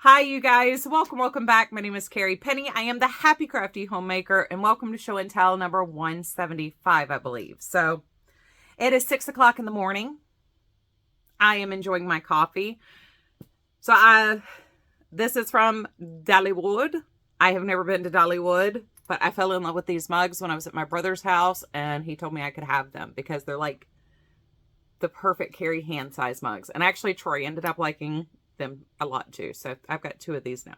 Hi, you guys. Welcome back. My name is Carrie Penny. I am the Happy Crafty Homemaker, and welcome to show and tell number 175, I believe. So it is 6 o'clock in the morning. I am enjoying my coffee. So this is from Dollywood. I have never been to Dollywood, but I fell in love with these mugs when I was at my brother's house, and he told me I could have them because they're like the perfect Carrie hand size mugs. And actually, Troy ended up liking them a lot too. So I've got 2 of these now.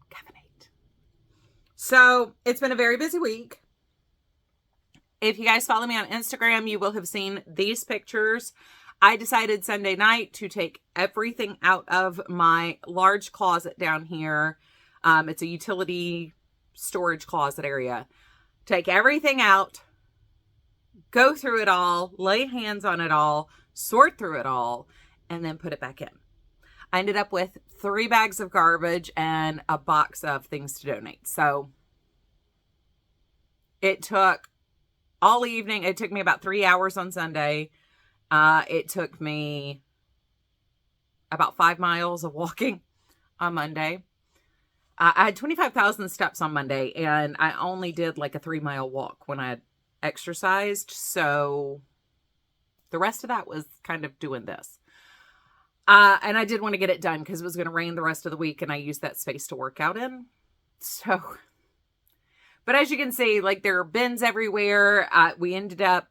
Caffeinate. So it's been a very busy week. If you guys follow me on Instagram, you will have seen these pictures. I decided Sunday night to take everything out of my large closet down here. It's a utility storage closet area. Take everything out, go through it all, lay hands on it all, sort through it all, and then put it back in. I ended up with 3 bags of garbage and a box of things to donate. So it took all evening. It took me about 3 hours on Sunday. It took me about 5 miles of walking on Monday. I had 25,000 steps on Monday, and I only did like a 3-mile walk when I had exercised. So the rest of that was kind of doing this. And I did want to get it done because it was going to rain the rest of the week, and I used that space to work out in. So, but as you can see, like there are bins everywhere. We ended up,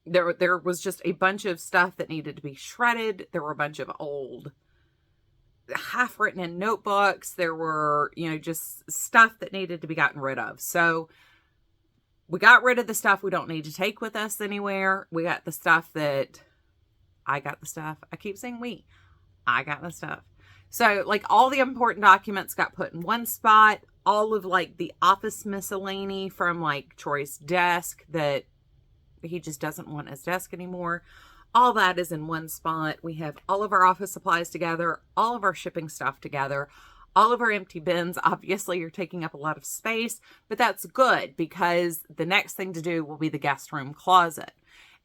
there was just a bunch of stuff that needed to be shredded. There were a bunch of old half written in notebooks. There were, just stuff that needed to be gotten rid of. So we got rid of the stuff we don't need to take with us anywhere. We got the stuff that I got the stuff. I keep saying we. I got the stuff. So like all the important documents got put in one spot. All of like the office miscellany from like Troy's desk that he just doesn't want his desk anymore. All that is in one spot. We have all of our office supplies together, all of our shipping stuff together, all of our empty bins. Obviously, you're taking up a lot of space, but that's good because the next thing to do will be the guest room closet.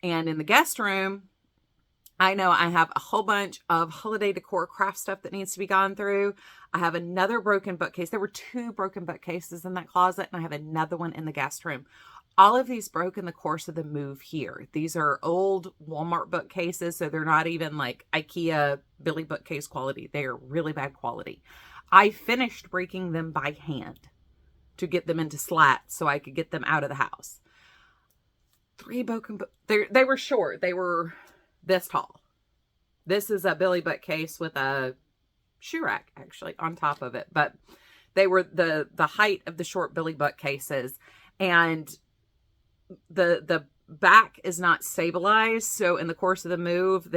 And in the guest room, I know I have a whole bunch of holiday decor craft stuff that needs to be gone through. I have another broken bookcase. There were 2 broken bookcases in that closet, and I have another one in the guest room. All of these broke in the course of the move here. These are old Walmart bookcases, so they're not even like IKEA Billy bookcase quality. They are really bad quality. I finished breaking them by hand to get them into slats so I could get them out of the house. 3 broken they were short. They were this tall. This is a Billy bookcase with a shoe rack actually on top of it, but they were the height of the short Billy bookcases, and the back is not stabilized. So in the course of the move,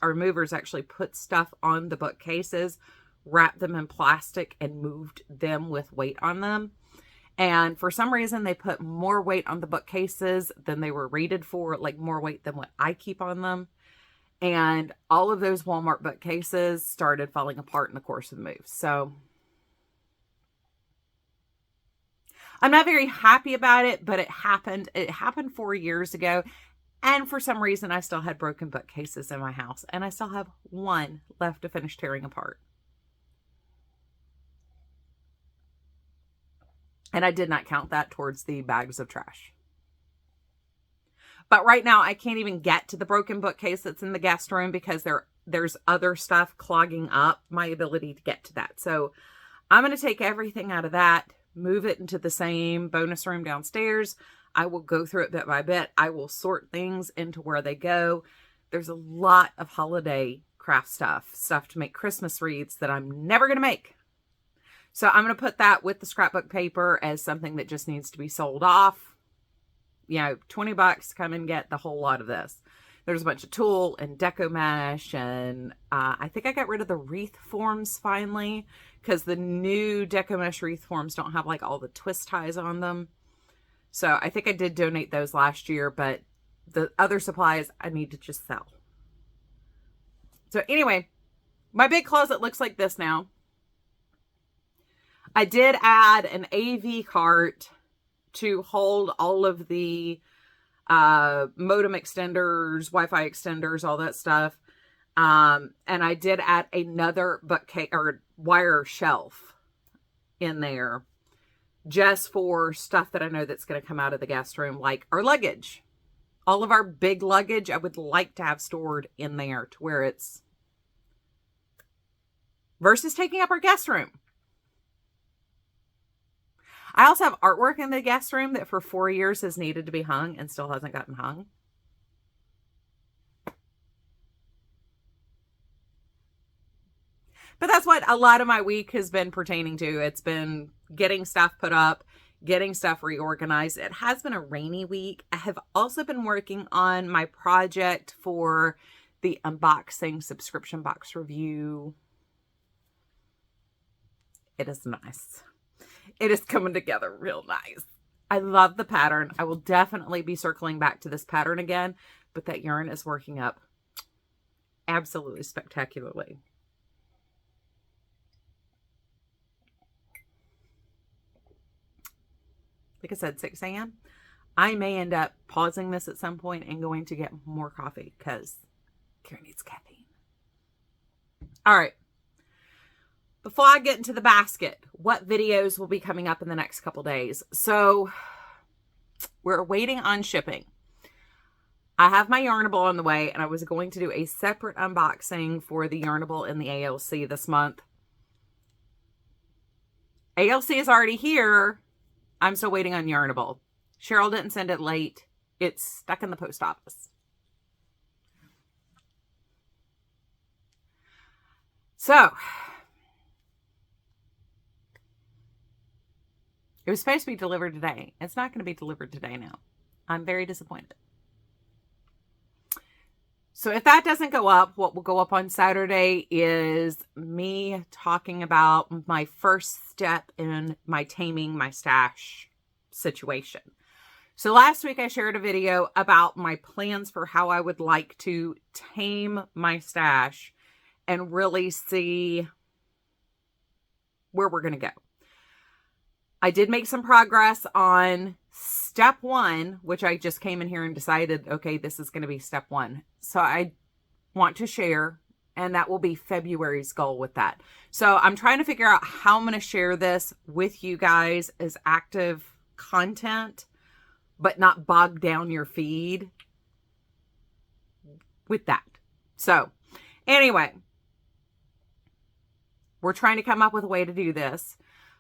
our movers actually put stuff on the bookcases, wrapped them in plastic, and moved them with weight on them. And for some reason, they put more weight on the bookcases than they were rated for, like more weight than what I keep on them. And all of those Walmart bookcases started falling apart in the course of the move. So I'm not very happy about it, but it happened. It happened 4 years ago. And for some reason, I still had broken bookcases in my house. And I still have 1 left to finish tearing apart. And I did not count that towards the bags of trash. But right now, I can't even get to the broken bookcase that's in the guest room because there's other stuff clogging up my ability to get to that. So I'm going to take everything out of that, move it into the same bonus room downstairs. I will go through it bit by bit. I will sort things into where they go. There's a lot of holiday craft stuff to make Christmas wreaths that I'm never going to make. So I'm going to put that with the scrapbook paper as something that just needs to be sold off. $20, come and get the whole lot of this. There's a bunch of tulle and deco mesh, and I think I got rid of the wreath forms finally because the new deco mesh wreath forms don't have like all the twist ties on them. So I think I did donate those last year, but the other supplies I need to just sell. So anyway, my big closet looks like this now. I did add an AV cart to hold all of the modem extenders, Wi-Fi extenders, all that stuff. And I did add another bookcase or wire shelf in there just for stuff that I know that's going to come out of the guest room, like our luggage. All of our big luggage I would like to have stored in there to where it's versus taking up our guest room. I also have artwork in the guest room that for 4 years has needed to be hung and still hasn't gotten hung. But that's what a lot of my week has been pertaining to. It's been getting stuff put up, getting stuff reorganized. It has been a rainy week. I have also been working on my project for the unboxing subscription box review. It is nice. It is coming together real nice. I love the pattern. I will definitely be circling back to this pattern again, but that yarn is working up absolutely spectacularly. Like I said, 6 a.m. I may end up pausing this at some point and going to get more coffee because Carrie needs caffeine. All right. Before I get into the basket, what videos will be coming up in the next couple days? So we're waiting on shipping. I have my Yarnable on the way, and I was going to do a separate unboxing for the Yarnable in the ALC this month. ALC is already here. I'm still waiting on Yarnable. Cheryl didn't send it late. It's stuck in the post office. So it was supposed to be delivered today. It's not going to be delivered today now. I'm very disappointed. So if that doesn't go up, what will go up on Saturday is me talking about my first step in my taming my stash situation. So last week I shared a video about my plans for how I would like to tame my stash and really see where we're going to go. I did make some progress on step 1, which I just came in here and decided, okay, this is going to be step 1. So I want to share, and that will be February's goal with that. So I'm trying to figure out how I'm going to share this with you guys as active content, but not bog down your feed with that. So anyway, we're trying to come up with a way to do this,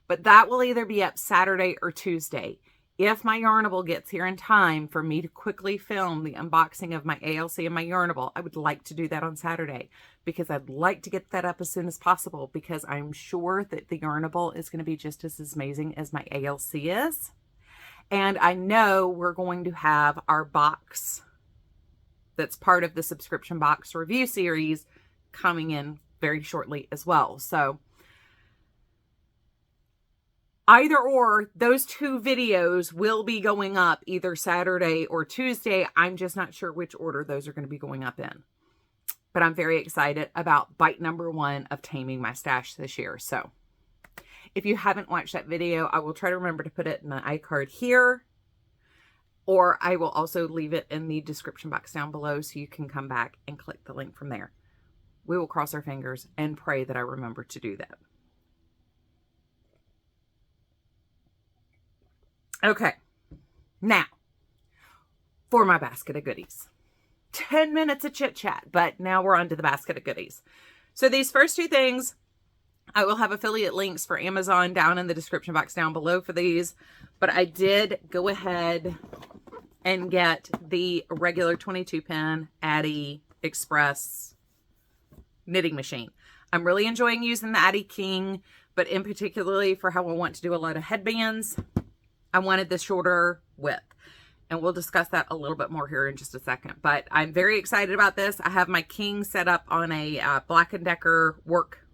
but that will either be up Saturday or Tuesday. If my Yarnable gets here in time for me to quickly film the unboxing of my ALC and my Yarnable, I would like to do that on Saturday because I'd like to get that up as soon as possible because I'm sure that the Yarnable is going to be just as amazing as my ALC is. And I know we're going to have our box that's part of the subscription box review series coming in very shortly as well. So either or, those 2 videos will be going up either Saturday or Tuesday. I'm just not sure which order those are going to be going up in. But I'm very excited about bite number 1 of taming my stash this year. So if you haven't watched that video, I will try to remember to put it in the iCard here. Or I will also leave it in the description box down below so you can come back and click the link from there. We will cross our fingers and pray that I remember to do that. Okay, now for my basket of goodies. 10 minutes of chit chat, but now we're on to the basket of goodies. So these first 2 things, I will have affiliate links for Amazon down in the description box down below for these, but I did go ahead and get the regular 22 pin Addi Express knitting machine. I'm really enjoying using the Addi King, but in particularly for how I want to do a lot of headbands, I wanted the shorter width, and we'll discuss that a little bit more here in just a second. But I'm very excited about this. I have my King set up on a Black & Decker work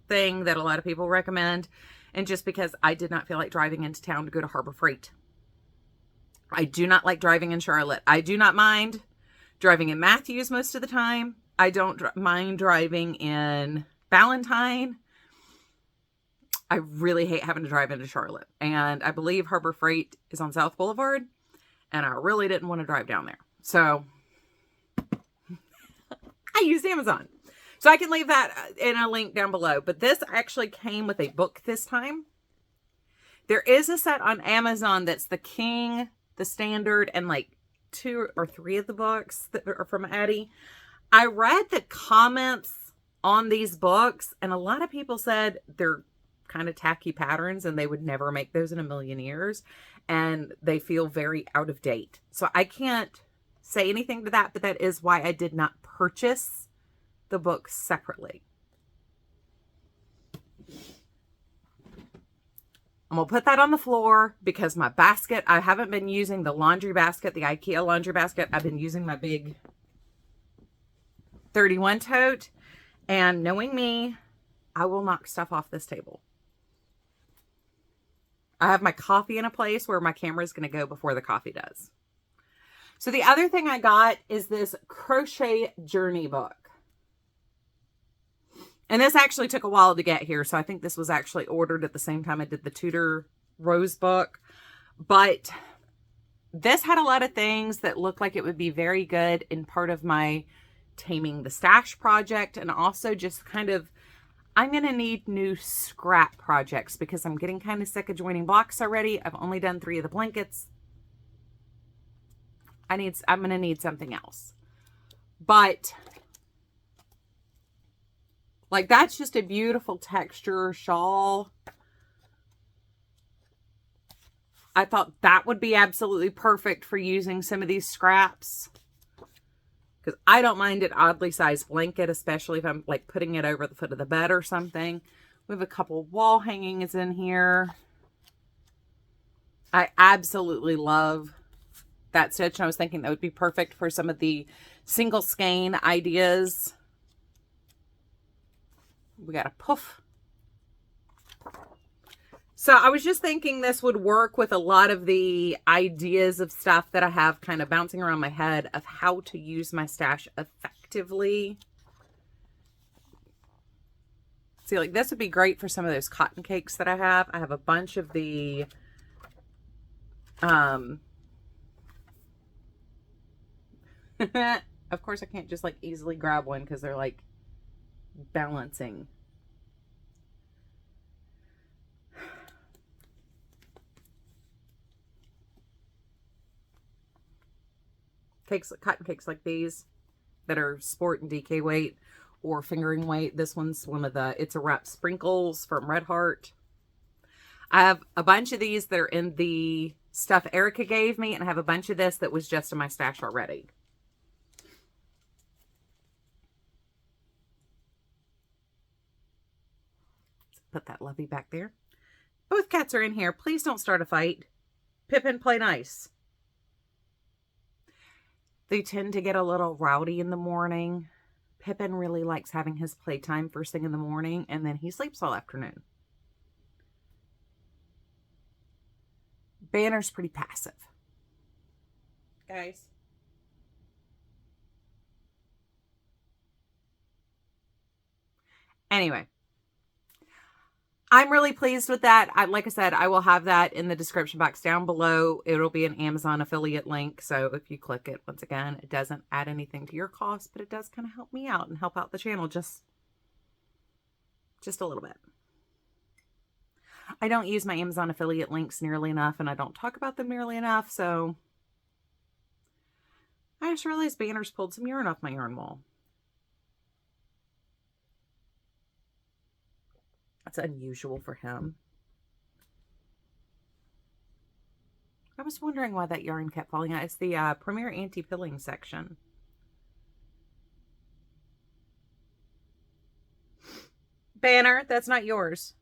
thing that a lot of people recommend, and just because I did not feel like driving into town to go to Harbor Freight. I do not like driving in Charlotte. I do not mind driving in Matthews most of the time. I don't mind driving in Valentine. I really hate having to drive into Charlotte. And I believe Harbor Freight is on South Boulevard. and I really didn't want to drive down there. So I used Amazon. So I can leave that in a link down below. But this actually came with a book this time. There is a set on Amazon that's the King, the Standard, and like 2 or 3 of the books that are from Addie. I read the comments on these books, and a lot of people said they're kind of tacky patterns and they would never make those in a million years. And they feel very out of date. So I can't say anything to that, but that is why I did not purchase the books separately. I'm going to put that on the floor because my basket, I haven't been using the laundry basket, the IKEA laundry basket. I've been using my big 31 tote. And knowing me, I will knock stuff off this table. I have my coffee in a place where my camera is going to go before the coffee does. So the other thing I got is this crochet journey book. And this actually took a while to get here. So I think this was actually ordered at the same time I did the Tudor Rose book. But this had a lot of things that looked like it would be very good in part of my Taming the Stash project. And also just kind of, I'm going to need new scrap projects because I'm getting kind of sick of joining blocks already. I've only done 3 of the blankets. I'm going to need something else. But like, that's just a beautiful texture shawl. I thought that would be absolutely perfect for using some of these scraps. Because I don't mind an oddly sized blanket, especially if I'm like putting it over the foot of the bed or something. We have a couple wall hangings in here. I absolutely love that stitch. And I was thinking that would be perfect for some of the single skein ideas. We got a poof. So I was just thinking this would work with a lot of the ideas of stuff that I have kind of bouncing around my head of how to use my stash effectively. See, like this would be great for some of those cotton cakes that I have. I have a bunch of the of course I can't just like easily grab one because they're like balancing. Cakes, cotton cakes like these that are sport and DK weight or fingering weight. This one's one of the It's a Wrap sprinkles from Red Heart. I have a bunch of these that are in the stuff Erica gave me, and I have a bunch of this that was just in my stash already. Put that lovey back there. Both cats are in here. Please don't start a fight. Pippin, play nice. They tend to get a little rowdy in the morning. Pippin really likes having his playtime first thing in the morning, and then he sleeps all afternoon. Banner's pretty passive. Guys. Anyway. I'm really pleased with that. Like I said, I will have that in the description box down below. It'll be an Amazon affiliate link. So if you click it, once again, it doesn't add anything to your cost, but it does kind of help me out and help out the channel just a little bit. I don't use my Amazon affiliate links nearly enough, and I don't talk about them nearly enough. So I just realized Banner's pulled some yarn off my yarn wall. That's unusual for him. I was wondering why that yarn kept falling out. It's the Premier Anti-Pilling section. Banner, that's not yours.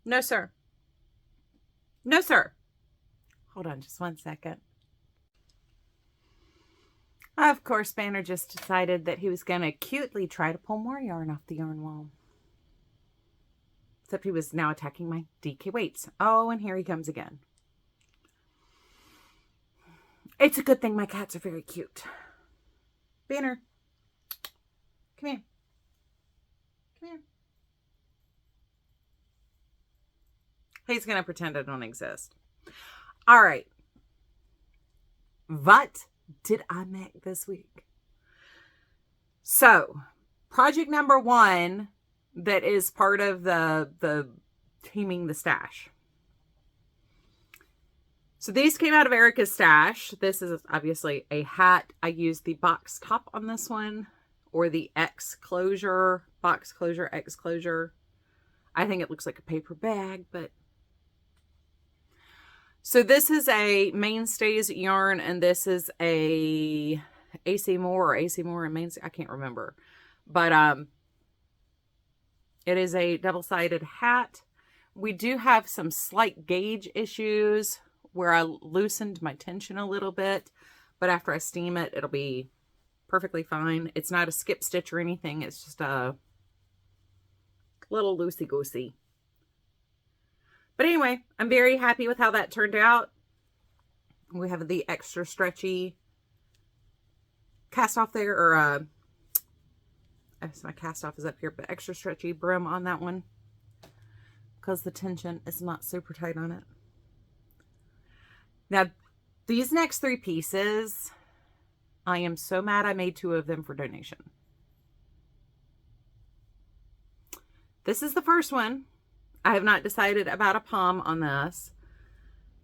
No, sir. No, sir. Hold on just one second. Of course, Banner just decided that he was going to cutely try to pull more yarn off the yarn wall. Except he was now attacking my DK weights. Oh, and here he comes again. It's a good thing my cats are very cute. Banner. Come here. Come here. He's going to pretend I don't exist. All right. what did I make this week? So, project number 1 that is part of the teaming the stash. So these came out of Erica's stash. This is obviously a hat. I used the box top on this one, or the X closure, box closure, X closure. I think it looks like a paper bag, but. So this is a Mainstays yarn, and this is a AC Moore and Mainstay. I can't remember, but it is a double-sided hat. We do have some slight gauge issues where I loosened my tension a little bit, but after I steam it, it'll be perfectly fine. It's not a skip stitch or anything. It's just a little loosey-goosey. But anyway, I'm very happy with how that turned out. We have the extra stretchy cast off there, or my cast off is up here, but extra stretchy brim on that one because the tension is not super tight on it. Now, these next 3 pieces, I am so mad I made 2 of them for donation. This is the first one. I have not decided about a palm on this.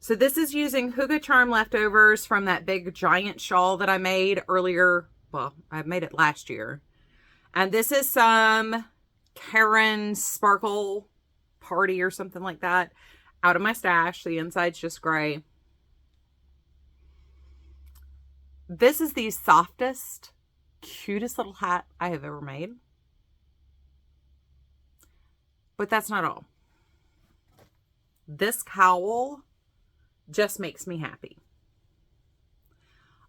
So this is using Hygge Charm leftovers from that big giant shawl that I made earlier. Well, I made it last year. And this is some Karen Sparkle Party or something like that out of my stash. The inside's just gray. This is the softest, cutest little hat I have ever made. But that's not all. This cowl just makes me happy.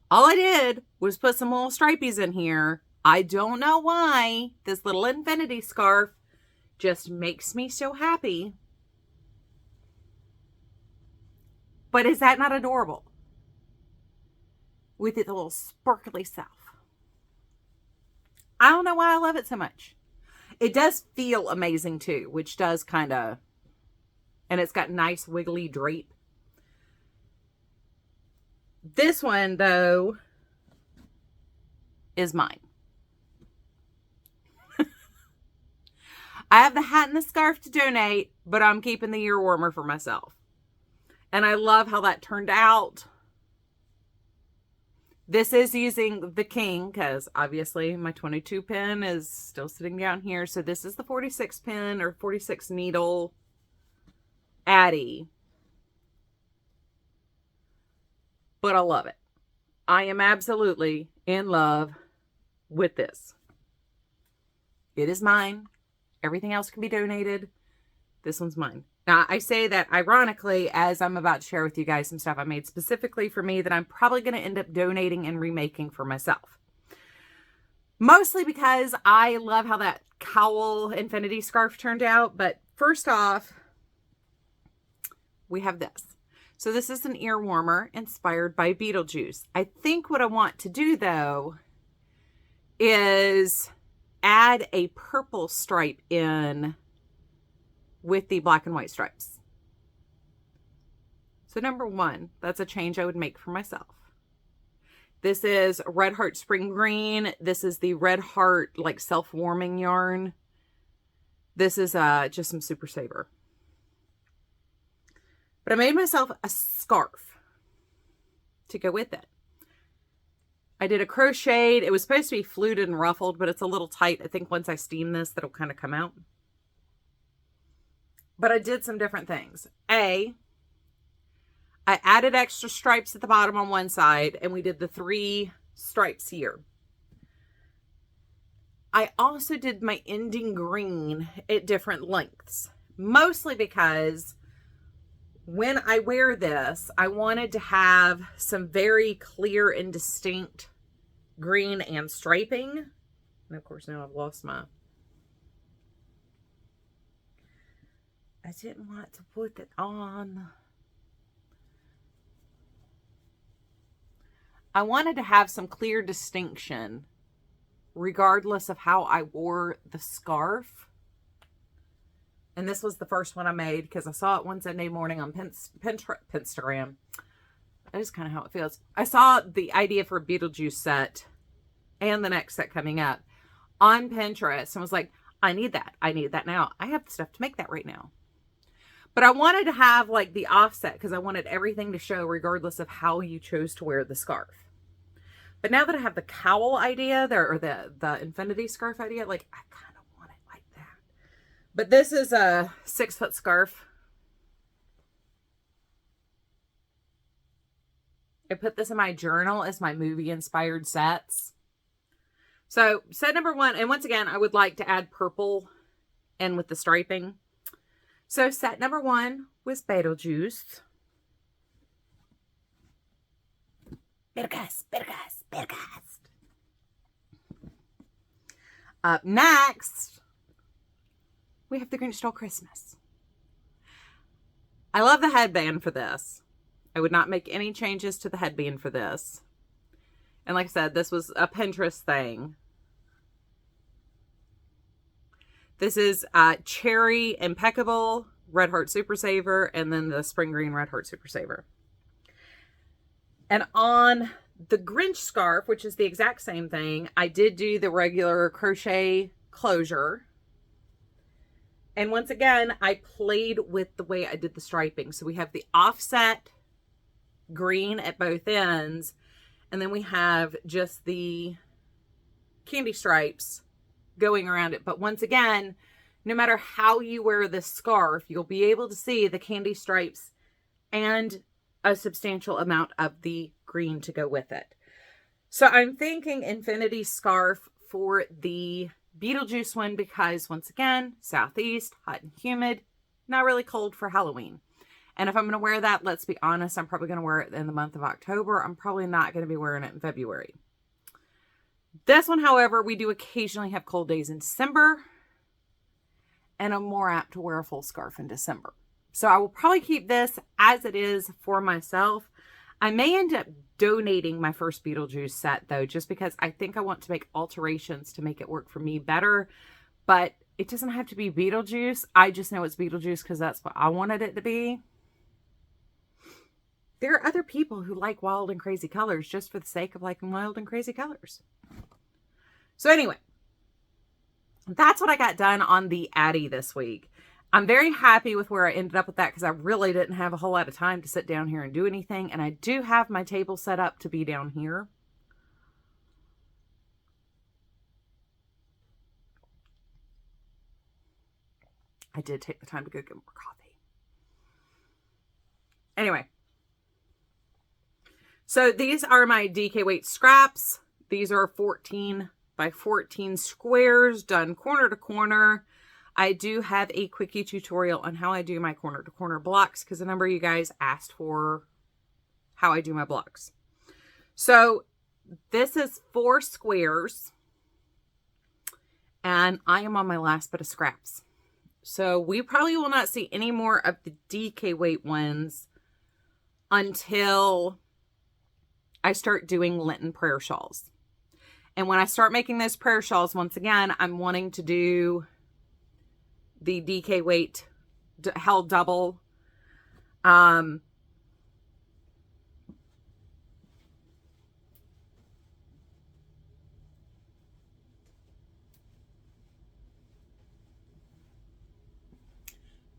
All I did was put some little stripies in here. I don't know why. This little infinity scarf just makes me so happy. But is that not adorable? With its little sparkly self. I don't know why I love it so much. It does feel amazing too, which does kind of, and it's got nice wiggly drape. This one though is mine. I have the hat and the scarf to donate, but I'm keeping the ear warmer for myself. And I love how that turned out. This is using the King because obviously my 22 pin is still sitting down here. So this is the 46 pin or 46 needle Addie. But I love it. I am absolutely in love with this. It is mine. Everything else can be donated. This one's mine. Now, I say that ironically, as I'm about to share with you guys some stuff I made specifically for me that I'm probably going to end up donating and remaking for myself. Mostly because I love how that cowl infinity scarf turned out. But first off, we have this. So this is an ear warmer inspired by Beetlejuice. I think what I want to do, though, is add a purple stripe in with the black and white stripes. So number 1, that's a change I would make for myself. This is Red Heart Spring Green. This is the Red Heart like self-warming yarn. This is just some Super Saver. But I made myself a scarf to go with it. I did a crocheted. It was supposed to be fluted and ruffled, but it's a little tight. I think once I steam this, that'll kind of come out. But I did some different things. I added extra stripes at the bottom on one side, and we did the 3 stripes here. I also did my ending green at different lengths, mostly because when I wear this, I wanted to have some very clear and distinct green and striping. And of course, now I've lost my... I didn't want to put it on. I wanted to have some clear distinction regardless of how I wore the scarf. And this was the first one I made because I saw it one Sunday morning on Pinterest. That is kind of how it feels. I saw the idea for a Beetlejuice set and the next set coming up on Pinterest and was like, I need that. I need that now. I have the stuff to make that right now. But I wanted to have like the offset because I wanted everything to show regardless of how you chose to wear the scarf. But now that I have the cowl idea there, or the infinity scarf idea, like I kind of want it like that. But this is a 6-foot scarf. I put this in my journal as my movie inspired sets. So set number 1, and once again, I would like to add purple in with the striping. So set number 1 was Beetlejuice. Beetlejuice. Up next, we have The Grinch Stole Christmas. I love the headband for this. I would not make any changes to the headband for this. And like I said, this was a Pinterest thing. This is Cherry Impeccable Red Heart Super Saver, and then the Spring Green Red Heart Super Saver. And on the Grinch scarf, which is the exact same thing, I did do the regular crochet closure. And once again, I played with the way I did the striping. So we have the offset green at both ends, and then we have just the candy stripes going around it. But once again, no matter how you wear this scarf, you'll be able to see the candy stripes and a substantial amount of the green to go with it. So I'm thinking infinity scarf for the Beetlejuice one because, once again, southeast, hot and humid, not really cold for Halloween. And if I'm going to wear that, let's be honest, I'm probably going to wear it in the month of October. I'm probably not going to be wearing it in February. This one, however, we do occasionally have cold days in December, and I'm more apt to wear a full scarf in December. So I will probably keep this as it is for myself. I may end up donating my first Beetlejuice set, though, just because I think I want to make alterations to make it work for me better. But it doesn't have to be Beetlejuice. I just know it's Beetlejuice because that's what I wanted it to be. There are other people who like wild and crazy colors just for the sake of liking wild and crazy colors. So anyway, that's what I got done on the Addy this week. I'm very happy with where I ended up with that because I really didn't have a whole lot of time to sit down here and do anything. And I do have my table set up to be down here. I did take the time to go get more coffee. Anyway. So these are my DK weight scraps. These are 14 by 14 squares done corner to corner. I do have a quickie tutorial on how I do my corner to corner blocks because a number of you guys asked for how I do my blocks. So this is 4 squares and I am on my last bit of scraps. So we probably will not see any more of the DK weight ones until I start doing Lenten prayer shawls. And when I start making those prayer shawls, once again, I'm wanting to do the DK weight held double.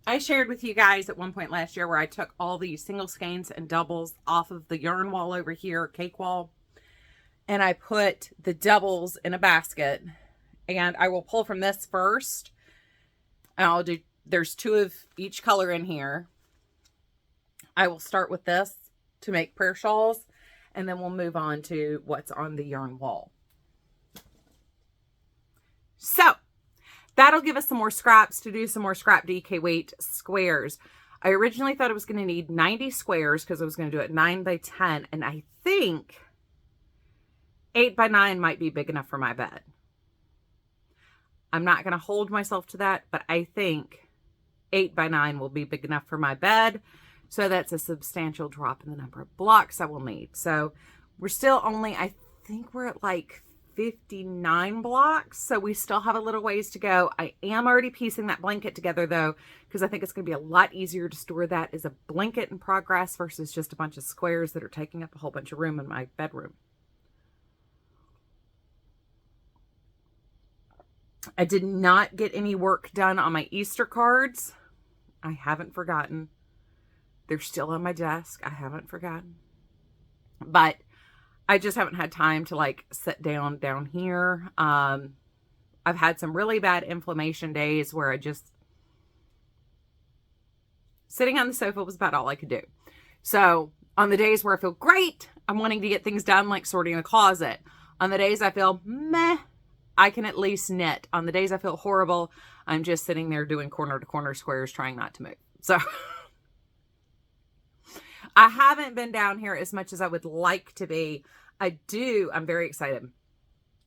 I shared with you guys at one point last year where I took all these single skeins and doubles off of the yarn wall over here, cake wall, and I put the doubles in a basket. And I will pull from this first. And I'll do, there's 2 of each color in here. I will start with this to make prayer shawls, and then we'll move on to what's on the yarn wall. So that'll give us some more scraps to do some more scrap DK weight squares. I originally thought I was going to need 90 squares because I was going to do it 9 by 10. And I think 8 by 9 might be big enough for my bed. I'm not going to hold myself to that, but I think 8 by 9 will be big enough for my bed. So that's a substantial drop in the number of blocks I will need. So we're still only, I think we're at like 59 blocks, so we still have a little ways to go. I am already piecing that blanket together though, because I think it's going to be a lot easier to store that as a blanket in progress versus just a bunch of squares that are taking up a whole bunch of room in my bedroom. I did not get any work done on my Easter cards. I haven't forgotten. They're still on my desk. I haven't forgotten. But I just haven't had time to like sit down here. I've had some really bad inflammation days where I just sitting on the sofa was about all I could do. So on the days where I feel great, I'm wanting to get things done, like sorting a closet. On the days I feel meh, I can at least knit. On the days I feel horrible, I'm just sitting there doing corner to corner squares, trying not to move. So I haven't been down here as much as I would like to be. I'm very excited.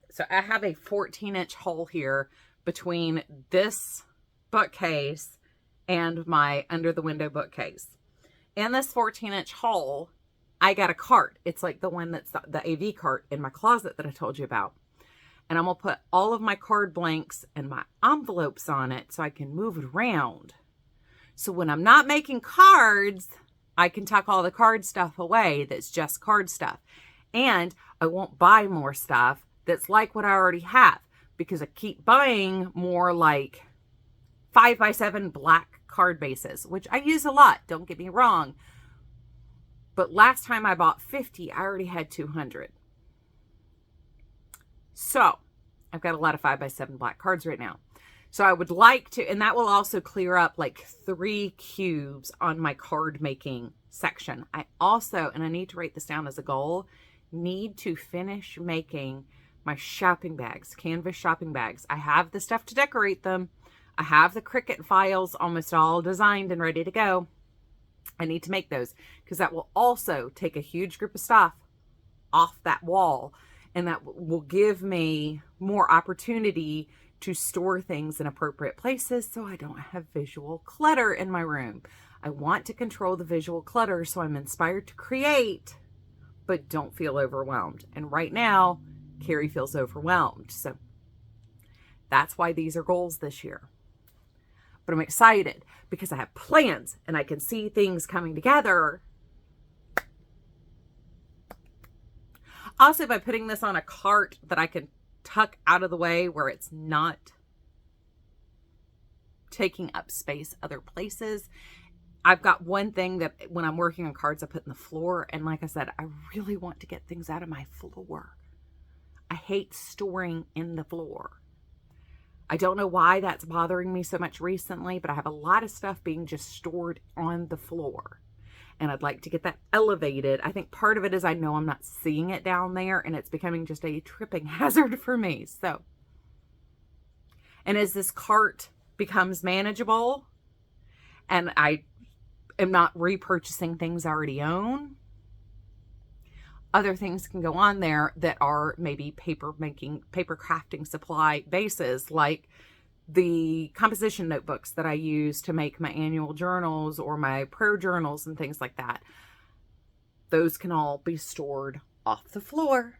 So I have a 14-inch hole here between this bookcase and my under the window bookcase. In this 14-inch hole, I got a cart. It's like the one that's the AV cart in my closet that I told you about. And I'm going to put all of my card blanks and my envelopes on it so I can move it around. So when I'm not making cards, I can tuck all the card stuff away that's just card stuff. And I won't buy more stuff that's like what I already have, because I keep buying more like 5x7 black card bases, which I use a lot. Don't get me wrong. But last time I bought 50, I already had 200. So I've got a lot of 5x7 black cards right now. So I would like to, and that will also clear up like 3 cubes on my card making section. I also, and I need to write this down as a goal, need to finish making my shopping bags, canvas shopping bags. I have the stuff to decorate them. I have the Cricut files almost all designed and ready to go. I need to make those because that will also take a huge group of stuff off that wall, and that will give me more opportunity to store things in appropriate places so I don't have visual clutter in my room. I want to control the visual clutter so I'm inspired to create, but don't feel overwhelmed. And right now, Carrie feels overwhelmed. So that's why these are goals this year. But I'm excited because I have plans and I can see things coming together. Also, by putting this on a cart that I can tuck out of the way where it's not taking up space other places. I've got one thing that when I'm working on cards, I put in the floor. And like I said, I really want to get things out of my floor. I hate storing in the floor. I don't know why that's bothering me so much recently, but I have a lot of stuff being just stored on the floor. And I'd like to get that elevated. I think part of it is I know I'm not seeing it down there and it's becoming just a tripping hazard for me. So, and as this cart becomes manageable and I am not repurchasing things I already own, other things can go on there that are maybe paper crafting supply bases, like the composition notebooks that I use to make my annual journals or my prayer journals and things like that. Those can all be stored off the floor,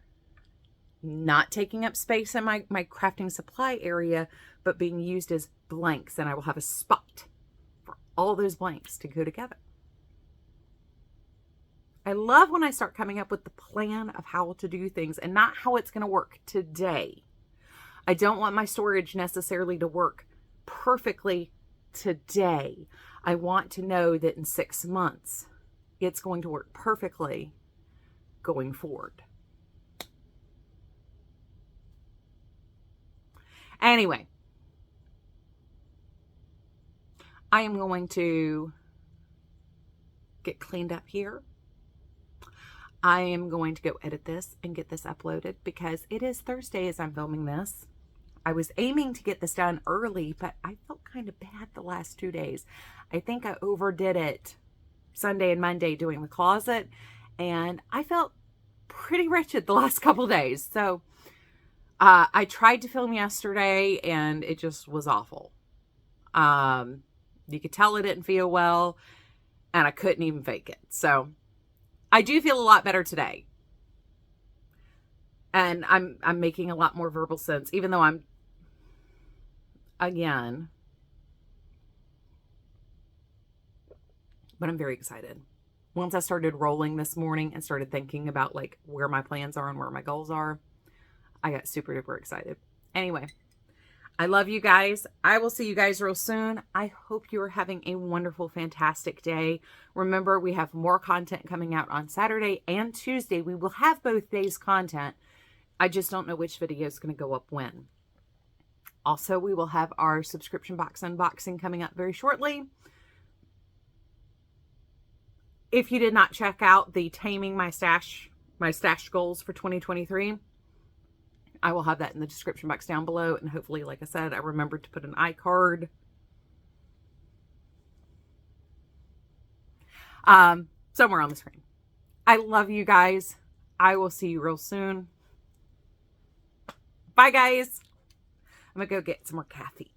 not taking up space in my crafting supply area, but being used as blanks. And I will have a spot for all those blanks to go together. I love when I start coming up with the plan of how to do things and not how it's going to work today. I don't want my storage necessarily to work perfectly today. I want to know that in 6 months, it's going to work perfectly going forward. Anyway, I am going to get cleaned up here. I am going to go edit this and get this uploaded because it is Thursday as I'm filming this. I was aiming to get this done early, but I felt kind of bad the last 2 days. I think I overdid it Sunday and Monday doing the closet, and I felt pretty wretched the last couple days. So I tried to film yesterday, and it just was awful. You could tell it didn't feel well, and I couldn't even fake it. So I do feel a lot better today. And I'm making a lot more verbal sense, even though I'm, again, but I'm very excited. Once I started rolling this morning and started thinking about like where my plans are and where my goals are, I got super duper excited. Anyway, I love you guys. I will see you guys real soon. I hope you are having a wonderful, fantastic day. Remember, we have more content coming out on Saturday and Tuesday. We will have both days content. I just don't know which video is going to go up when. Also, we will have our subscription box unboxing coming up very shortly. If you did not check out the Taming My Stash goals for 2023, I will have that in the description box down below. And hopefully, like I said, I remembered to put an iCard. Somewhere on the screen. I love you guys. I will see you real soon. Bye, guys. I'm going to go get some more caffeine.